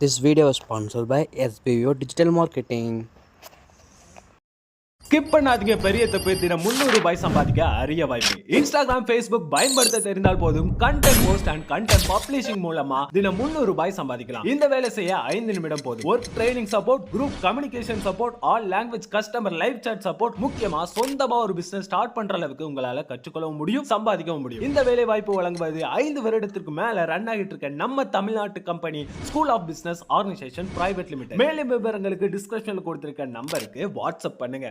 This video is sponsored by SBO Digital Marketing. Skip பண்ணாதீங்க, பெரிய தப்பு. தினம் 300 ரூபாய் சம்பாதிக்க அரிய வாய்ப்பு. இன்ஸ்டாகிராம், ஃபேஸ்புக் பயன்படுத்த தெரிந்தால் போதும் content post and content publishing மூலமா தினம் 300 ரூபாய் சம்பாதிக்கலாம். இந்த வேலை செய்ய 5 நிமிடம் போதும். Work training support, group communication support, all language customer live chat support, முக்கியமா சொந்தமா ஒரு பிசினஸ் ஸ்டார்ட் பண்ற அளவுக்கு உங்களால கற்றுக்கொள்ளவும் முடியும், சம்பாதிக்கவும் முடியும். இந்த வேலை வாய்ப்பு வழங்குவது 5 வருடத்திற்கு மேல ரன் ஆகிட்டு இருக்க நம்ம தமிழ்நாட்டு company school of business organisation private limited. மேலும் விவரங்களுக்கு டிஸ்கிரிப்ஷன்ல கொடுத்திருக்க நம்பருக்கு வாட்ஸ்அப் பண்ணுங்க.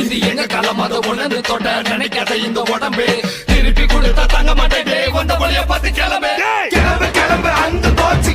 இது எங்க காலம், அதை உணர்ந்து தொட்ட நினைக்காத இந்த உடம்பு திருப்பி கொடுத்தா தங்க மாட்டேன். வந்த வழிய பார்த்து கிளம்பு கிளம்பு கிளம்பு அந்த தோச்சி.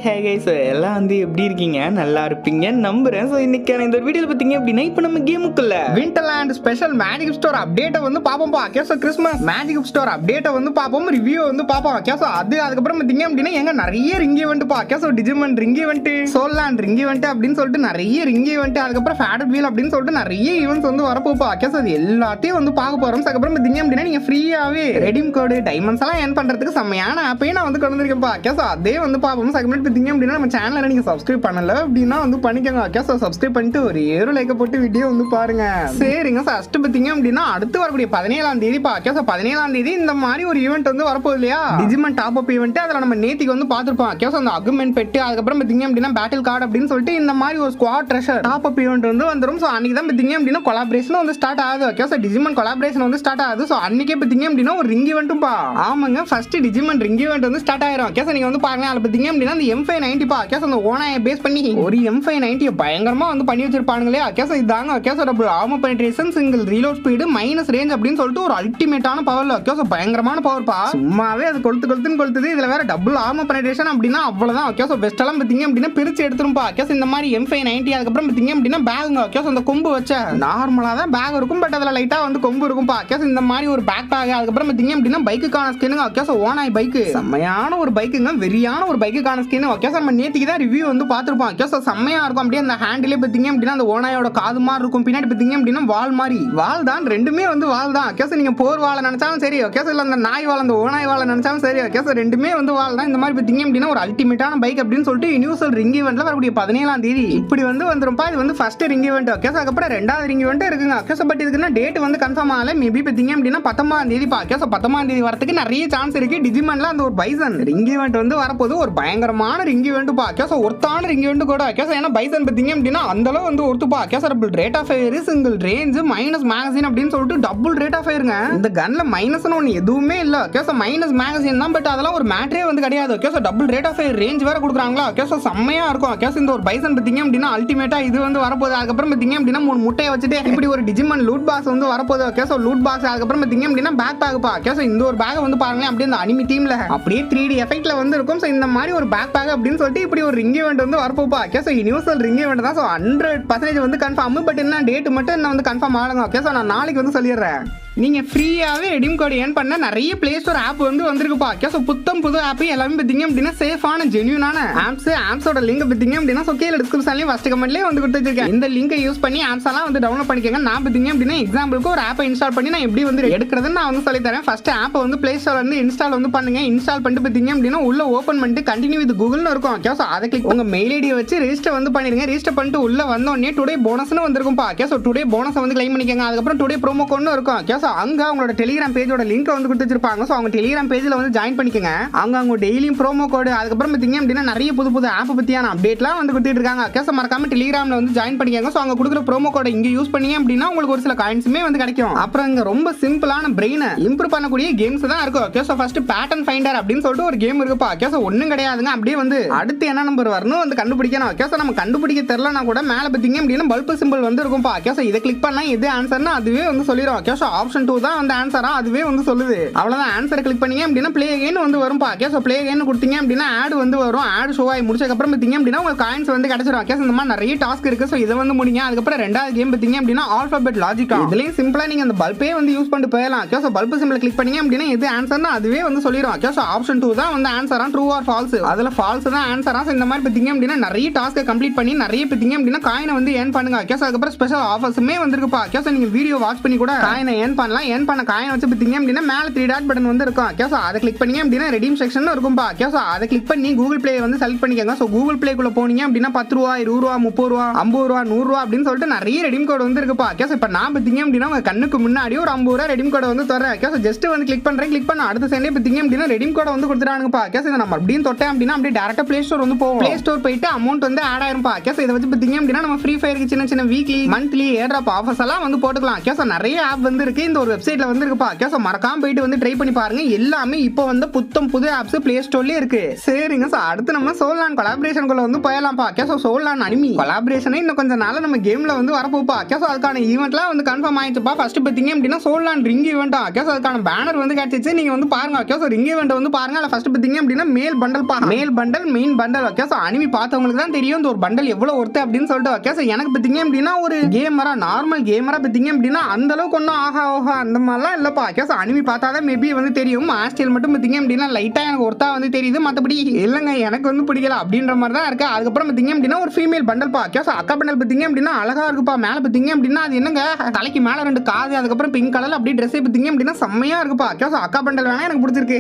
ஹே கைஸ், எல்லாம் வந்து எப்படி இருக்கீங்க? நல்லா இருப்பீங்க நம்புறேன். ஸோ இன்னைக்கான இந்த வீடியோவில் பார்த்தீங்க அப்படின்னா இப்போ நம்ம கேமுக்குள்ள விண்டர்லேண்ட் ஸ்பெஷல் மேஜிக் ஸ்டோர் அப்டேட்டை வந்து பார்ப்போம்ப்பா. கேஸோ கிறிஸ்மஸ் மேஜிக் ஸ்டோர் அப்டேட்டை வந்து பார்ப்போம், ரிவ்யூ வந்து பார்ப்போம். கேஸோ அதுக்கப்புறம் பார்த்தீங்க அப்படின்னா எங்க நிறைய ரிங் ஈவெண்ட்ப்பா. கேஸோ டிஜிமன் ரிங் ஈவெண்ட், சோல்லாண்ட் ரிங் ஈவெண்ட் அப்படின்னு சொல்லிட்டு நிறைய ரிங் ஈவெண்ட், அதுக்கப்புறம் ஃபேடட் வீல் அப்படின்னு சொல்லிட்டு நிறைய ஈவெண்ட்ஸ் வந்து வரப்போப்பா. கேஸோ அது எல்லாத்தையும் வந்து பார்க்க போறோம். அதுக்கப்புறம் பார்த்தீங்க அப்படின்னா நீங்க ஃப்ரீயாவே ரெடீம் கோடு டைமண்ட்ஸ் எல்லாம் ஏர்ன் பண்றதுக்கு செம்மையான ஆப்பையும் நான் வந்து கொண்டு வந்திருக்கேன்ப்பா. கேஸோ அதே வந்து பார்ப்போம். செகண்ட் பார்த்தீங்க அப்படின்னா நம்ம சேனலை நீங்க சப்ஸ்கிரைப் பண்ணல அப்படின்னா வந்து பண்ணிக்கோங்க. கேஸோ சப்ஸ்கிரைப் பண்ணிட்டு ஒரு லைக் போட்டு வீடியோ வந்து பாருங்க. சரிங்க. ஃபர்ஸ்ட் பார்த்தீங்க அப்படின்னா அடுத்து வரக்கூடிய 17ஆம் தேதி பா. கேஸோ 17ஆம் தேதி இந்த மாதிரி ஒரு ஈவெண்ட் வந்து வரப்போகுது இல்லையா, டிஜிமன் டாப் அப் ஈவெண்ட். அதில் நம்ம நேத்திக்கு வந்து பார்த்துருப்போம். கேஸோ அந்த அகுமெண்ட் பெட்டு, அதுக்கப்புறம் பார்த்தீங்க அப்படின்னா பேட்டில் கார்டு அப்படின்னு சொல்லிட்டு இந்த மாதிரி ஒரு squad treasure top up event வந்து வந்துடும். ஸோ அன்னைக்கு தான் பார்த்தீங்க அப்படின்னா கொலாபரேஷன் வந்து ஸ்டார்ட் ஆகுது. கேஸோ டிஜிமன் கொலாபரேஷன் வந்து ஸ்டார்ட் ஆகுது. ஸோ அன்னைக்கே பார்த்தீங்க அப்படின்னா ஒரு ரிங் ஈவெண்ட்டும் பா. ஆமாங்க, ஃபர்ஸ்ட் டிஜிமன் ரிங் ஈவெண்ட் வந்து ஸ்டார்ட் ஆயிரும். கேஸோ நீங்க வந்து பாருங்க, அதில் பார்த்தீங்க அப்படின்னா அந்த M590 பா. கேஸோ அந்த ஓனாயை பேஸ் பண்ணி ஒரு M590 பயங்கரமா வந்து பண்ணி வச்சிருப்பானுங்களே. கேஸோ இதாங்க கேஸோ double armour penetration, single reload speed, minus range அப்படின்னு சொல்லிட்டு ஒரு அல்டிமேட்டான பவர்ல. கேஸோ பயங்கரமான பவர் பா. சும்மாவே அது கொளுத்துன்னு கொளுத்துது. இதுல வேற டபுள் ஆர்மர் பெனிட்ரேஷன் அப்படின்னா அவ்வளவுதான். கேஸோ வெஸ்ட் எல்லாம் பார்த்தீங்க அப்படின்னா பிரிச்சு எடுத்துருப்பா. கேஸோ இந்த மாதிரி M590 அதுக்கப்புறம் பார்த்தீங்க அப்படின்னா பேகுங்க. கேஸோ அந்த கொம்பு வச்ச நார்மலா தான் பேக் இருக்கும், பட் அதுல லைட்டா வந்து கொம்பு இருக்கும் பா. கேஸோ இந்த மாதிரி ஒரு பேக் பேக், அதுக்கப்புறம் பார்த்தீங்க அப்படின்னா பைக்குக்கான ஸ்கின்னுங்க. கேஸோ ஓனாய் பைக்கு செம்மையான ஒரு பைக்குங்க, வெறியான ஒரு பைக்குக்கான ஸ்கின். கேஸோ நம்ம நேத்திக்கு தான் ரிவ்யூ வந்து பார்த்துருப்போம். கேஸோ செம்மையா இருக்கும். அப்படியே அந்த ஹேண்டிலே பார்த்தீங்க அப்படின்னா அந்த ஓனாயோட காது மாதிரி இருக்கும், பின்னாடி பார்த்தீங்க அப்படின்னா வால் மாதிரி. வால் தான், ரெண்டுமே வந்து வால் தான். கேஸோ நீங்க போர் வாழை நினைச்சாலும் சரி, கேஸோ இல்ல அந்த நாய் வாழை அந்த ஓனாய் வாழை நினைச்சாலும் சரி, கேஸோ ரெண்டுமே வந்து வால் தான். இந்த மாதிரி பார்த்தீங்க அப்படின்னா ஒரு அல்டிமேட்டான பைக் அப்படின்னு சொல்லிட்டு யூனிவர்சல் ரிங் ஈவெண்ட்ல வரக்கூடிய 17ஆம் தேதி இப்படி வந்து வந்துருப்பா. இது வந்து ஃபர்ஸ்ட் ரிங் ஈவெண்ட். கேஸோ அதுக்கப்புறம் ரெண்டாவது ரிங் ஈவெண்ட் இருக்குங்க. கேஸோ பட் இதுக்குன்னா டேட் வந்து கன்ஃபார்ம் ஆகல. மேபி பார்த்தீங்க அப்படின்னா 19ஆம் தேதி பா. கேஸோ 19ஆம் தேதி வரதுக்கு நிறைய சான்ஸ் இருக்கு. டிஜிமன்ல அந்த ஒரு பைசன் ரிங் ஈவெண்ட் வந்து வரப்போது. ஒரு பயங்கரமான ரிங் ஈவெண்ட் பா. கேஸோ ஒருத்தான ரிங் ஈவெண்ட் கூட. கேஸோ ஏன்னா பைசன் பார்த்தீங்க அப்படின்னா அந்த அளவு வந்து ஒருத்துப்பா. கேஸோ double rate of fire, single range, minus magazine அப்படின்னு சொல்லிட்டு டபுள் ரேட் ஆஃப் ஃபயருங்க. இந்த கன்ல மைனஸ்னு ஒன்று எதுவுமே இல்ல. கேஸோ மைனஸ் மேகசின் தான், பட் அதெல்லாம் ஒரு மேட்டரே வந்து கிடையாது. கேஸோ double rate of fire range வேற கொடுக்குறாங்களா. கேஸோ செம்மையா இருக்கும். கேஸோ இந்த ஒரு பைசன் பார்த்தீங்க அப்படின்னா அல்டிமேட்டா இது வந்து வரப்போகுது. அதுக்கப்புறம் பார்த்தீங்க அப்படின்னா 3 முட்டையை வச்சுட்டு இப்படி ஒரு டிஜிமன் லூட் பாக்ஸ் வந்து வரப்போகுது. கேஸோ லூட் பாக்ஸ் அதுக்கப்புறம் பார்த்தீங்க அப்படின்னா பேக் பேக் பா. கேஸோ இந்த ஒரு பேக் வந்து பாருங்களேன், அப்படியே இந்த அனிமி தீம்ல அப்படியே 3D எஃபெக்ட்ல வந்து இருக்கும். ஸோ இந்த மாதிரி ஒரு பேக் பேக் அப்படின்னு சொல்லிட்டு இப்படி ஒரு ரிங் ஈவெண்ட் வந்து வரப்போப்பா. கேஸோ யூனிவர்சல் ரிங் ஈவெண்ட் தான். ஸோ 100% வந்து கன்ஃபார்ம், பட் என்ன டேட் மட்டும் என்ன வந்து கன்ஃபார்ம் ஆகலங்க. கேஸோ நான் நாளைக்கு வந்து சொல்லிடுறேன். நீங்க ஃப்ரீயாவே ரெடீம் கோட் ஏர்ன் பண்ண நிறைய பிளே ஸ்டோர் ஆப் வந்து வந்திருக்குப்பா. கேஸோ புத்தம் புது ஆப் எல்லாமே பார்த்தீங்க அப்படின்னா சேஃபான ஜென்யூனான ஆப்ஸோட லிங்க் பார்த்தீங்க அப்படின்னா ஸோ கீழே டிஸ்கிரிப்ஷன்லயும் ஃபர்ஸ்ட் கமெண்ட்லயே வந்து கொடுத்து வச்சிருக்கேன். இந்த லிங்கை யூஸ் பண்ணி ஆப்ஸ் எல்லாம் வந்து டவுன்லோட் பண்ணிக்கோங்க. நான் பார்த்தீங்க அப்படின்னா எக்ஸாம்பிளுக்கு ஒரு ஆப்பை இன்ஸ்டால் பண்ணி நான் எப்படி வந்து எடுக்கிறதுன்னு நான் வந்து சொல்லி தரேன். ஃபர்ஸ்ட் ஆப்பை வந்து பிளே ஸ்டோர்ல இருந்து இன்ஸ்டால் வந்து பண்ணுங்க. இன்ஸ்டால் பண்ணிட்டு பார்த்தீங்க அப்படின்னா உள்ள ஓப்பன் பண்ணிட்டு கண்டினியூ வித் கூகுள்னு இருக்கும். கேஸோ அதை கிளிக் உங்க மெயில் ஐடியை வச்சு ரெஜிஸ்டர் வந்து பண்ணிருங்க. ரெஜிஸ்டர் பண்ணிட்டு உள்ள வந்தோடனே டுடே போனஸ்னு வந்திருக்கும்பா. கேஸோ டுடே போனஸ் வந்து கிளைம் பண்ணிக்கோங்க. அதுக்கப்புறம் டுடே ப்ரோமோ கோட்னு இருக்கும். கேஸோ அங்க உங்களோட டெலிகிராம் பேஜோட லிங்க் வந்து கொடுத்து வச்சிருப்பாங்க. ஸோ அவங்க டெலிகிராம் பேஜில் வந்து ஜாயின் பண்ணிக்கோங்க. அவங்க டெய்லியும் ப்ரோமோ கோடு அதுக்கப்புறம் பார்த்தீங்க அப்படின்னா நிறைய புது ஆப் பற்றியான அப்டேட்லாம் வந்து கொடுத்துட்டு இருக்காங்க. கேஸோ மறக்காம டெலிகிராமில் வந்து ஜாயின் பண்ணிக்கோங்க. ஸோ அவங்க கொடுக்குற ப்ரோமோ கோடை இங்கே யூஸ் பண்ணீங்க அப்படின்னா உங்களுக்கு ஒரு சில காயின்ஸுமே வந்து கிடைக்கும். அப்புறம் இங்கே ரொம்ப சிம்பிளான பிரெயினை இம்ப்ரூவ் பண்ணக்கூடிய கேம்ஸ் தான் இருக்கும். கேஸோ ஃபர்ஸ்ட் பேட்டர்ன் ஃபைண்டர் அப்படின்னு சொல்லிட்டு ஒரு கேம் இருக்குப்பா. கேஸோ ஒன்றும் கிடையாதுங்க, அப்படியே வந்து அடுத்து என்ன நம்பர் வரணும் வந்து கண்டுபிடிக்கணும். கேஸோ நம்ம கண்டுபிடிக்க தெரியலனா கூட மேலே பார்த்தீங்க அப்படின்னா பல்ப் சிம்பிள் வந்து இருக்கும்பா. கேஸோ இதை கிளிக் பண்ணா எது ஆன்சர்னா அதுவே வந்து சொல்லிடும். கேஸோ ஆப்ஷன் 2 தான் வந்து ஆன்சர், அதுவே வந்து சொல்லுது. அவ்வளவுதான், ஆன்சர் கிளிக் பண்ணீங்க அப்படின்னா ப்ளே அகைன் வந்து வரும் பா. கேஸோ ப்ளே அகைன் கொடுத்தீங்க அப்படின்னா ஆட் வந்து வரும். ஆட் ஷோ ஆகி முடிச்சதுக்கு அப்புறம் பார்த்தீங்க அப்படின்னா உங்களுக்கு காயின்ஸ் வந்து கிடைச்சிரும். கேஸ் இந்த மாதிரி நிறைய டாஸ்க் இருக்கு. ஸோ இதை வந்து முடிங்க. அதுக்கப்புறம் ரெண்டாவது கேம் பார்த்தீங்க அப்படின்னா ஆல்பாபெட் லாஜிக். இதுலயும் சிம்பிளா நீங்க அந்த பல்பே வந்து யூஸ் பண்ணிட்டு போயிடலாம். கேஸோ பல்ப் சிம்பிள் கிளிக் பண்ணீங்க அப்படின்னா எது ஆன்சர்னா அதுவே வந்து சொல்லிடும். கேஸோ ஆப்ஷன் 2 தான் வந்து ஆன்சரா, ட்ரூ ஆர் ஃபால்ஸ், அதுல ஃபால்ஸ் தான் ஆன்சரா. இந்த மாதிரி பார்த்தீங்க அப்படின்னா நிறைய டாஸ்க்கை கம்ப்ளீட் பண்ணி நிறைய பார்த்தீங்க அப்படின்னா காயினை வந்து ஏர்ன் பண்ணுங்க. கேஸ் அதுக்கப்புறம் ஸ்பெஷல் ஆஃபர்ஸுமே வந்திருக்குப்பா. கேஸோ நீங்க வீடியோ வாட்ச் பண்ணி கூட காயினை ஏர்ன் பண்ணலாம். ஏர்ன் பண்ண காயின் வச்சு பார்த்தீங்க அப்படின்னா மேலே 3 டாட் பட்டன் வந்து இருக்கும். ஓகே ஸோ அதை கிளிக் பண்ணீங்க அப்படின்னா ரெடீம் செக்ஷன் இருக்கும்பா. ஓகே ஸோ அதை கிளிக் பண்ணி கூகுள் பிளே வந்து செலக்ட் பண்ணிக்கோங்க. ஸோ கூகுள் பிளேக்குள்ள போனீங்க அப்படின்னா 10 ரூபா 20 ரூபா 30 ரூபா 50 ரூபா 100 ரூபா அப்படின்னு சொல்லிட்டு நிறைய ரெடீம் கோட் வந்து இருக்குப்பா. ஓகே ஸோ இப்போ நான் பார்த்தீங்க அப்படின்னா உங்க கண்ணுக்கு முன்னாடி ஒரு 50 ரூபா ரெடீம் கோட் வந்து தரேன். ஓகே ஸோ ஜஸ்ட் வந்து கிளிக் பண்றேன். கிளிக் பண்ண அடுத்த செகண்டே பார்த்தீங்க அப்படின்னா ரெடீம் கோட் வந்து கொடுத்துட்டானுங்கப்பா. ஓகே ஸோ இதை நம்ம அப்படியே தொட்டேன் அப்படின்னா அப்படியே டேரக்டா பிளே ஸ்டோர் வந்து போவோம். பிளே ஸ்டோர் போயிட்டு அமௌண்ட் வந்து ஆட் ஆயிருப்பா. ஓகே ஸோ இதை வச்சு பார்த்தீங்க அப்படின்னா நம்ம ஃப்ரீ ஃபயருக்கு சின்ன சின்ன வீக்லி மந்த்லி ஏர்ட்ராப் ஆஃபர்ஸ் எல்லாம் வந்து போட்டுக்கலாம். ஓகே ஸோ நிறைய ஆப் வந்து இருக்கு இந்த ஒரு வெப்சைட்ல வந்து இருக்குப்பா. ஓகே ஸோ மறக்காம போயிட்டு வந்து ட்ரை பண்ணி பாருங்க. எல்லாமே இப்போ வந்து புத்தம் புது ஆப்ஸ் பிளே ஸ்டோர்லயே இருக்கு. சரிங்க ஸோ அடுத்து நம்ம சோலான் கொலாபரேஷனுக்குள்ள வந்து போயலாம்ப்பா. ஓகே ஸோ சோலான் அனிமி கொலாபரேஷனே இன்னும் கொஞ்சம் நாள் நம்ம கேம்ல வந்து வரப்போப்பா. ஓகே ஸோ அதுக்கான ஈவெண்ட்லாம் வந்து கன்ஃபார்ம் ஆயிடுச்சுப்பா. ஃபர்ஸ்ட் பார்த்தீங்க அப்படின்னா Solan ring event. Okay so அதுக்கான பேனர் வந்து கிடைச்சிச்சு. நீங்க வந்து பாருங்க. ஓகே ஸோ ரிங் ஈவெண்ட் வந்து பாருங்க. அதில் ஃபர்ஸ்ட் பார்த்தீங்க அப்படின்னா மேல் பண்டல் பா. மேல் bundle main bundle. Okay so anime பார்த்தவங்களுக்கு தான் தெரியும் இந்த ஒரு பண்டல் எவ்வளவு ஒர்த்து அப்படின்னு சொல்லிட்டு. ஓகே ஸோ எனக்கு பார்த்தீங்க அப்படின்னா ஒரு கேமரா நார்மல் கேமரா பார்த்தீங்க அப்படின்னா அந்த அளவுக்கு ஒன்றும் ஆஹா அந்த மாதிரிலாம் இல்லப்பா. ஓகே ஸோ அனிமி பார்த்தா தான் மேபி வந்து தெரியும். ஆஸ்டியல் மட்டும் பார்த்தீங்க அப்படின்னா லைட்டா எனக்கு ஒர்த்தா வந்து தெரியுது. மற்றபடி இல்லைங்க எனக்கு வந்து பிடிக்கல அப்படின்ற மாதிரி தான் இருக்கு. அதுக்கப்புறம் பார்த்தீங்க அப்படின்னா ஒரு ஃபீமேல் பண்டல் பா. ஓகே ஸோ அக்கா பண்டல் பார்த்தீங்க அப்படின்னா அழகா இருக்குப்பா. மேலே பார்த்தீங்க அப்படின்னா அது என்னங்க தலைக்கு மேலே 2 காது அதுக்கப்புறம் பிங்க் கலர்ல அப்படியே ட்ரெஸ் பார்த்தீங்க அப்படின்னா செம்மையா இருக்குப்பா. ஓகே ஸோ அக்கா பண்டல் வேணா எனக்கு பிடிச்சிருக்கு.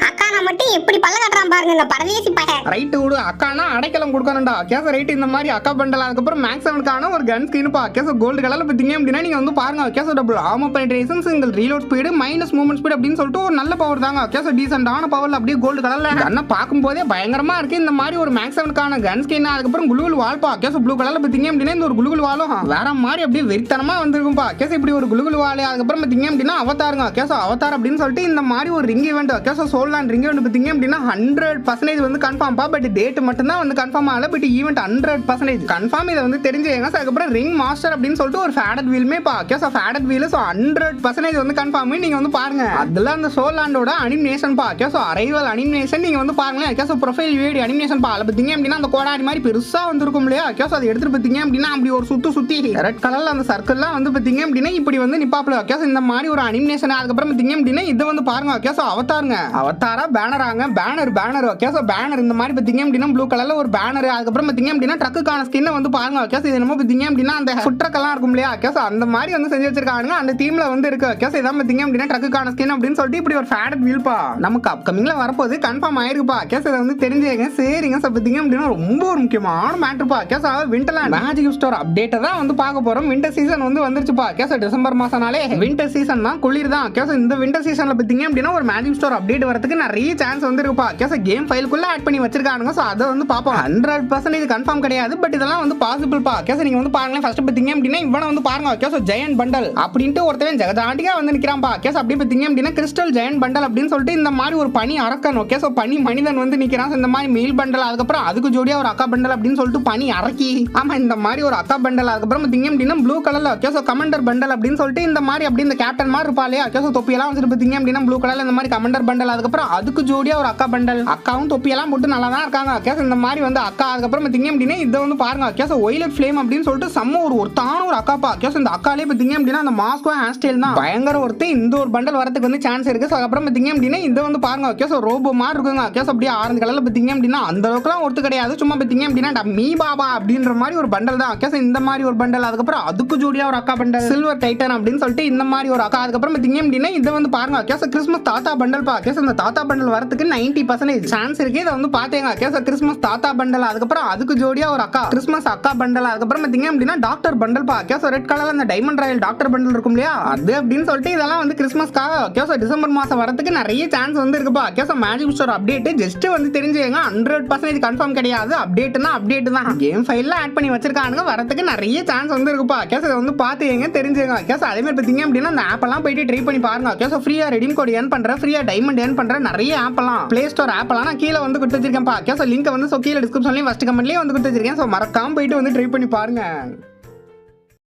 அக்கானா மட்டும் எப்படி பல்ல கட்டுறான் பாருங்க இந்த பரதேசி பையன். ரைட் விடு அக்கானா அடைக்கலம் கொடுக்கணும்டா. ஓகே ஸோ ரைட் இந்த மாதிரி அக்கா பண்டல் அதுக்கப்புறம் மேக்ஸ் அவனுக்கான ஒரு கன் ஸ்கின் பா. ஓகே ஸோ கோல்டு கலர்ல பார்த்தீங்க அப்படின்னா நீங்க வந்து பாருங்க. Okay so double armour penetration single reload speed minus movement speed அப்படின்னு சொல்லிட்டு ஒரு நல்ல பவர் தாங்க. ஓகே ஸோ டீசென்டான பவர்ல அப்படியே கோல்டு கலர்ல கண்ணை பார்க்கும்போதே பயங்கரமா இருக்கு. இந்த மாதிரி ஒரு மேக்ஸ் அவனுக்கான கன் ஸ்கின் அதுக்கப்புறம் குளுகுல் வால் பா. ஓகே ஸோ ப்ளூ கலர்ல பார்த்தீங்க அப்படின்னா இந்த ஒரு குளுகுல் வாலும் வேற மாதிரி அப்படியே வெறித்தனமா வந்திருக்கும்பா. ஓகே ஸோ இப்படி ஒரு குளுகுல் வால் அதுக்கப்புறம் பார்த்தீங்க அப்படின்னா அவதாருங்க. ஓகே ஸோ அவதார் அப்படின்னு சொல்லிட்டு இந்த மாதிரி ஒரு ring event. Okay so Solan ring event பார்த்தீங்க அப்படின்னா 100% வந்து கன்ஃபார்ம் பா. பட் டேட் மட்டும் தான் வந்து கன்ஃபார்ம் ஆகல. But event 100% confirm. இதை வந்து தெரிஞ்சுங்க. அதுக்கப்புறம் ரிங் மாஸ்டர் அப்படின்னு சொல்லிட்டு ஒரு ஃபேடட் வீலுமே பா. Okay so faded wheel so 100% வந்து கன்ஃபார்ம். நீங்க வந்து பாருங்க அதெல்லாம் அந்த சோலாண்டோட அனிமேஷன் பா. ஓகே ஸோ அரைவல் அனிமேஷன் நீங்க வந்து பாருங்களேன். Okay so profile video animation பா. அதில் பார்த்தீங்க அப்படின்னா அந்த கோடாடி மாதிரி பெருசா வந்திருக்கும் இல்லையா. ஓகே ஸோ அதை எடுத்துட்டு பார்த்தீங்க அப்படின்னா அப்படி ஒரு சுத்தி ரெட் கலர்ல அந்த சர்க்கிள்லாம் வந்து பார்த்தீங்க அப்படின்னா இப்படி வந்து நிப்பாப்ல. ஓகே ஸோ இந்த மாதிரி ஒரு அனிமேஷன் அதுக்கப்புறம் பார்த்தீங்க அப்படின்னா இதை வந்து பாருங்க. Okay so அவதாருங்க அவதாரா பேனராங்க banner. Okay so banner இந்த மாதிரி பார்த்தீங்க அப்படின்னா ப்ளூ கலர்ல ஒரு பேனர் அதுக்கப்புறம் பார்த்தீங்க அப்படின்னா ட்ரக்குக்கான ஸ்கின்னை வந்து பாருங்க. ஓகே ஸோ இது என்னமோ பார்த்தீங்க அப்படின்னா அந்த ஃபுட் ட்ரக்கெல்லாம் இருக்கும் இல்லையா. ஓகே ஸோ அந்த மாதிரி வந்து செஞ்சு வச்சிருக்காங்க. அந்த தீம்ல வந்து இருக்கு. ஓகே ஸோ இதான் பார்த்தீங்க அப்படின்னா ட்ரக்குக்கான ஸ்கின் அப்படின்னு சொல்லிட்டு இப்படி ஒரு ஃபேடட் வீல் பா நமக்கு அப்கமிங்ல வரப்போது கன்ஃபார்ம் ஆயிருக்குப்பா. ஓகே ஸோ இதை வந்து தெரிஞ்சுங்க. சரிங்க ஸோ பார்த்தீங்க அப்படின்னா ரொம்ப ஒரு முக்கியமான மேட்டர் பா. Okay so Winterland magic store அப்டேட்டை தான் வந்து பார்க்க போறோம். விண்டர் சீசன் வந்து வந்துருச்சுப்பா. ஓகே ஸோ டிசம்பர் மாசம்னாலே விண்டர் சீசன் தான் குளிர் தான். ஓகே ஸோ இந்த விண்டர் சீசன்ல பார்த்தீங்க அப்படின்னா ஒரு மேஜிக் ஸ்டோர் அப்டேட் வரதுக்கு நிறைய சான்ஸ் வந்து இருக்குப்பா. ஓகே ஸோ கேம் ஃபைலுக்குள்ள ஆட் பண்ணி வச்சிருக்காங்க. ஸோ அதை வந்து பார்ப்போம். 100% கன்ஃபார்ம் கிடையாது. பட் இதெல்லாம் வந்து பாசிபிள் பா. ஓகே ஸோ நீங்க வந்து பாருங்க. ஃபர்ஸ்ட் பார்த்தீங்க அப்படின்னா இவனை வந்து பாருங்க. ஓகே ஸோ ஜெயண்ட் பண்டல் அப்படின்ட்டு ஒருத்தவன் ஜெகதாண்டிகா வந்து நிக்கிறான்பா. ஓகே ஸோ அப்படியே பார்த்தீங்க அப்படின்னா கிறிஸ்டல் ஜெயண்ட் பண்டல் அப்படின்னு சொல்லிட்டு இந்த மாதிரி ஒரு பனி அரக்கன். ஓகே ஸோ பனி மனிதன் வந்து நிக்கிறான். இந்த மாதிரி மெயில் பண்டல் அதுக்கப்புறம் அதுக்கு ஜோடியா ஒரு அக்கா பண்டல் அப்படின்னு சொல்லிட்டு பனி அரக்கி. ஆமா இந்த மாதிரி ஒரு அக்கா பண்டல் அதுக்கப்புறம் பார்த்தீங்க அப்படின்னா ப்ளூ கலர்ல. ஓகே ஸோ கமாண்டர் பண்டல் அப்படின்னு சொல்லிட்டு இந்த மாதிரி அப்படி இந்த கேப்டன் மாதிரி இருப்பாளே. ஓகே ஸோ தொப்பியெல்லாம் வச்சுட்டு பார்த்தீங்க அப்படின்னா ப்ளூ கலர்ல இந்த மாதிரி கமாண்டர் பண்டல் அதுக்கப்புறம் அதுக்கு ஜோடியா ஒரு அக்கா பண்டல். அக்காவும் தொப்பியெல்லாம் போட்டு நல்லா தான் இருக்காங்க. ஓகே ஸோ இந்த மாதிரி வந்து அக்கா அதுக்கப்புறம் பார்த்தீங்க அப்படின்னா இதை வந்து பாருங்க. ஓகே ஸோ ஒயிலட் ஃப்ளேம் அப்படின்னு சொல்லிட்டு செம்ம ஒரு ஒருத்தான ஒரு அக்காப்பா. ஓகே ஸோ இந்த அக்காலே பார்த்தீங்க அப்படின்னா அந்த மாஸ்க்கும் ஹேர் ஸ்டைல் தான் பயங்கர ஒருத்து. இந்த ஒரு பண்டல் வரதுக்கு வந்து சான்ஸ் இருக்கு. ஸோ அதுக்கப்புறம் பார்த்தீங்க அப்படின்னா இதை வந்து பாருங்க. ஓகே ஸோ ரோபோ மாதிரி இருக்குங்க. ஓகே ஸோ அப்படியே ஆரஞ்சு கலர்ல பார்த்தீங்க அப்படின்னா அந்த அளவுக்குலாம் ஒருத்து கிடையாது. சும்மா பார்த்தீங்க அப்படின்னா மீ பாபா அப்படின்ற மாதிரி ஒரு பண்டல் தான். ஓகே ஸோ இந்த மாதிரி ஒரு பண்டல் அதுக்கப்புறம் அதுக்கு ஜோடியா ஒரு அக்கா பண்டல் சில்வர் டைட்டன் அப்படின்னு சொல்லிட்டு இந்த மாதிரி ஒரு அக்கா அதுக்கப்புறம் பார்த்தீங்க அப்படின்னா இதை வந்து பாருங்க. ஓகே ஸோ கிறிஸ்மஸ் தாத்தா பண்டல் பா. ஓகே ஸோ இந்த தாத்தா பண்டல் வரதுக்கு 90% சான்ஸ் இருக்கு. இதை வந்து பாத்தீங்க. ஓகே ஸோ கிறிஸ்மஸ் தாத்தா பண்டல் அதுக்கப்புறம் அதுக்கு ஜோடியா ஒரு அக்கா கிறிஸ்மஸ் அக்கா பண்டல் அதுக்கப்புறம் பார்த்தீங்க அப்படின்னா டாக்டர் பண்டல் பா. ஓகே ஸோ ரெட் கலர்ல அந்த டைமண்ட் ராயல் டாக்டர் பண்டல் இருக்கும் இல்லையா அது அப்படின்னு சொல்லிட்டு இதெல்லாம் வந்து கிறிஸ்மஸ்க்காக. ஓகே ஸோ டிசம்பர் மாசம் வரதுக்கு நிறைய சான்ஸ் வந்து இருக்குப்பா. Okay so magic store update just வந்து தெரிஞ்சுங்க. 100% கன்ஃபார்ம் கிடையாது. அப்டேட்னா அப்டேட் தான். கேம் ஃபைல்ல ஆட் பண்ணி வச்சிருக்காங்க. வரதுக்கு நிறைய சான்ஸ் வந்து இருக்குப்பா. ஓகே ஸோ இதை வந்து பாத்துங்க தெரிஞ்சுங்க. ஓகே ஸோ அதே மாதிரி பார்த்தீங்க அப்படின்னா அந்த ஆப் எல்லாம் போயிட்டு ட்ரை பண்ணி பாருங்க. ஓகே ஸோ ஃப்ரீயா ரெடீம் கோட் ஏர்ன் பண்ற ஃப்ரீயா டைமண்ட் ஏர்ன் பண்ற நிறைய ஆப் எல்லாம் பிளே ஸ்டோர் ஆப் எல்லாம் நான் கீழே வந்து கொடுத்து வச்சிருக்கேன். ஓகே ஸோ லிங்க் வந்து கீழே டிஸ்கிரிப்ஷன்லயும் ஃபர்ஸ்ட் கமெண்ட்லயும் வந்து கொடுத்து வச்சிருக்கேன். ஸோ மறக்காம போயிட்டு வந்து ட்ரை பண்ணி பாருங்க.